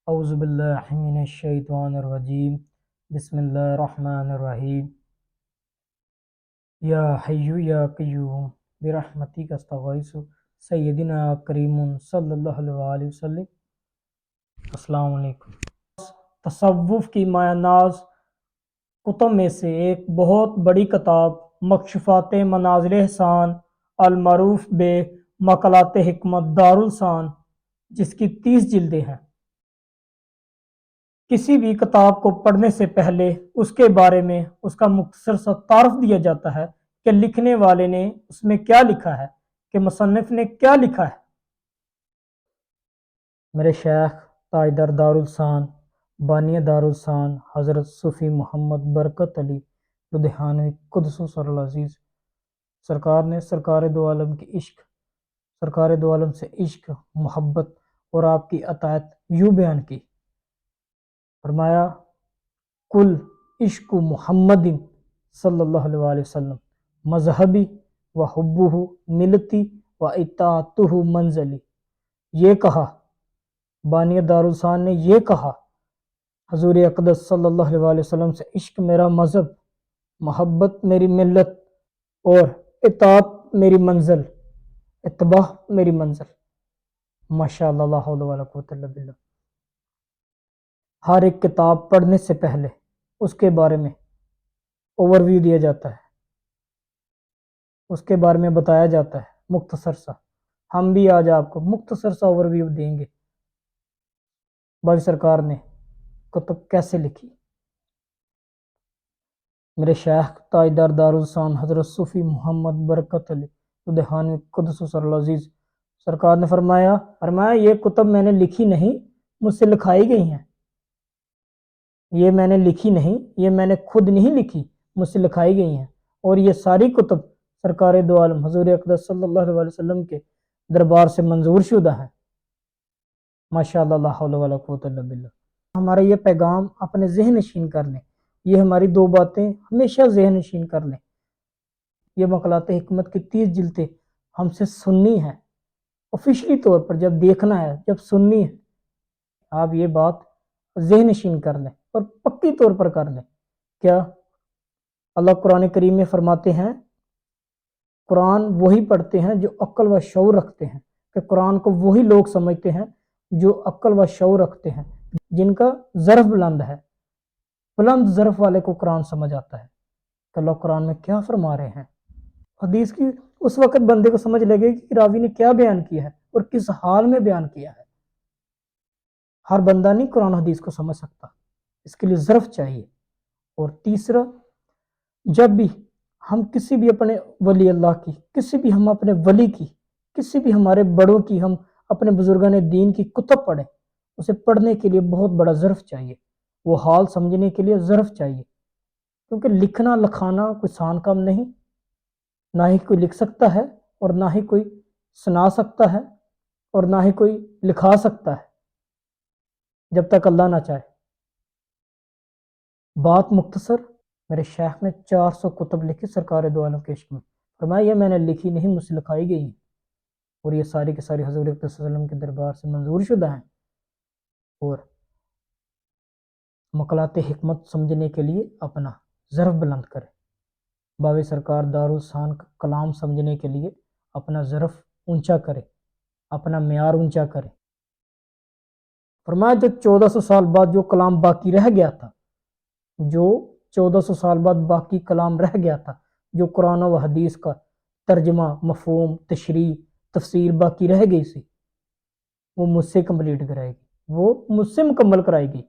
اعوذ باللہ من الشیطان الرجیم بسم اللہ الرحمن الرحیم یا حی یا قیوم برحمتک استغیث سیدنا کریم صلی اللہ علیہ وسلم۔ السلام علیکم۔ تصوف کی مایہ ناز کتب میں سے ایک بہت بڑی کتاب مکشوفات منازل احسان المعروف بے مقالات حکمت دارالسان، جس کی 30 جلدیں ہیں۔ کسی بھی کتاب کو پڑھنے سے پہلے اس کے بارے میں اس کا مختصر سا تعارف دیا جاتا ہے کہ لکھنے والے نے اس میں کیا لکھا ہے، کہ مصنف نے کیا لکھا ہے۔ میرے شیخ تاجدار دارالسان بانی دارالسان حضرت صوفی محمد برکت علی لدھیانوی قدس سر العزیز سرکار نے سرکار دو عالم کی عشق، سرکار دو عالم سے عشق محبت اور آپ کی اطاعت یوں بیان کی، فرمایا کل عشق محمد صلی اللہ علیہ وسلم مذہبی و حبہ ملتی و اطاعتہ منزلی۔ یہ کہا بانی دارالسان نے، یہ کہا حضور اقدس صلی اللہ علیہ وسلم سے عشق میرا مذہب، محبت میری ملت اور اطاعت میری منزل، اتباع میری منزل۔ ماشاءاللہ لا حول ولا قوۃ الا باللہ۔ ہر ایک کتاب پڑھنے سے پہلے اس کے بارے میں اوور ویو دیا جاتا ہے، اس کے بارے میں بتایا جاتا ہے مختصر سا۔ ہم بھی آج آپ کو مختصر سا اوور ویو دیں گے بھائی سرکار نے کتب کیسے لکھی۔ میرے شیخ تاجدار دارالسان حضرت صوفی محمد برکت علی لدھیانوی قدس سر العزیز سرکار نے فرمایا یہ کتب میں نے لکھی نہیں، مجھ سے لکھائی گئی ہیں۔ یہ میں نے لکھی نہیں، یہ میں نے خود نہیں لکھی، مجھ سے لکھائی گئی ہیں، اور یہ ساری کتب سرکار دو عالم حضور اقدس صلی اللہ علیہ وسلم کے دربار سے منظور شدہ ہیں۔ ماشاءاللہ لا حول ولا قوۃ الا باللہ۔ ہمارا یہ پیغام اپنے ذہن نشین کر لیں، یہ ہماری دو باتیں ہمیشہ ذہن نشین کر لیں۔ یہ مقالات حکمت کی 30 جلدیں ہم سے سننی ہیں، آفیشلی طور پر جب دیکھنا ہے، جب سننی ہے، آپ یہ بات ذہن نشین کر لیں اور پکی طور پر کر لیں۔ کیا اللہ قرآن کریم میں فرماتے ہیں، قرآن وہی پڑھتے ہیں جو عقل و شعور رکھتے ہیں، کہ قرآن کو وہی لوگ سمجھتے ہیں جو عقل و شعور رکھتے ہیں، جن کا ظرف بلند ہے۔ بلند ظرف والے کو قرآن سمجھ آتا ہے کہ اللہ قرآن میں کیا فرما رہے ہیں۔ حدیث کی اس وقت بندے کو سمجھ لگے کہ راوی نے کیا بیان کیا ہے اور کس حال میں بیان کیا ہے۔ ہر بندہ نہیں قرآن حدیث کو سمجھ سکتا، اس کے لیے ظرف چاہیے۔ اور تیسرا، جب بھی ہم کسی بھی اپنے ولی اللہ کی، کسی بھی ہم اپنے ولی کی، کسی بھی ہمارے بڑوں کی، ہم اپنے بزرگان دین کی کتب پڑھیں، اسے پڑھنے کے لیے بہت بڑا ظرف چاہیے، وہ حال سمجھنے کے لیے ظرف چاہیے، کیونکہ لکھنا لکھانا کوئی آسان کام نہیں، نہ ہی کوئی لکھ سکتا ہے اور نہ ہی کوئی سنا سکتا ہے اور نہ ہی کوئی لکھا سکتا ہے جب تک اللہ نہ چاہے۔ بات مختصر، میرے شیخ نے 400 کتب لکھی سرکار دو عالم کے عشق میں، فرمایا یہ میں نے لکھی نہیں، مجھ سے لکھائی گئی ہیں، اور یہ ساری کے ساری حضور اقدس صلی اللہ علیہ وسلم کے دربار سے منظور شدہ ہیں۔ اور مقالات حکمت سمجھنے کے لیے اپنا ظرف بلند کرے، باب سرکار دارالسان کا کلام سمجھنے کے لیے اپنا ظرف اونچا کرے، اپنا معیار اونچا کرے۔ فرمایا جو 1400 سال بعد جو کلام باقی رہ گیا تھا، جو 1400 سال بعد باقی کلام رہ گیا تھا، جو قرآن و حدیث کا ترجمہ، مفہوم، تشریح، تفسیر باقی رہ گئی سی، وہ مجھ سے کمپلیٹ کرائے گی، وہ مجھ سے مکمل کرائے گی۔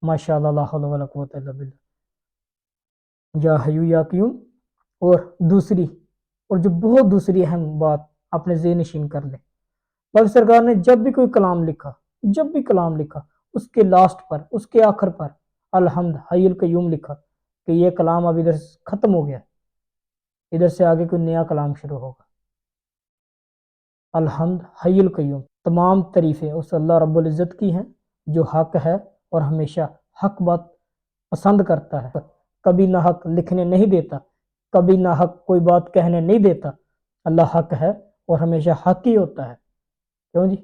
ماشاءاللہ لا حول ولا قوۃ الا باللہ۔ یا حیو یا قیوم۔ اور دوسری، اور جو بہت دوسری اہم بات اپنے ذہن نشین کر لیں، باقی سرکار نے جب بھی کوئی کلام لکھا، جب بھی کلام لکھا، اس کے لاسٹ پر، اس کے آخر پر الحمد حی القیوم لکھا، کہ یہ کلام اب ادھر ختم ہو گیا، ادھر سے آگے کوئی نیا کلام شروع ہوگا۔ الحمد حی القیوم، تمام تعریفیں اس اللہ رب العزت کی ہیں جو حق ہے اور ہمیشہ حق بات پسند کرتا ہے، کبھی نہ حق لکھنے نہیں دیتا، کبھی نہ حق کوئی بات کہنے نہیں دیتا۔ اللہ حق ہے اور ہمیشہ حق ہی ہوتا ہے، کیوں جی؟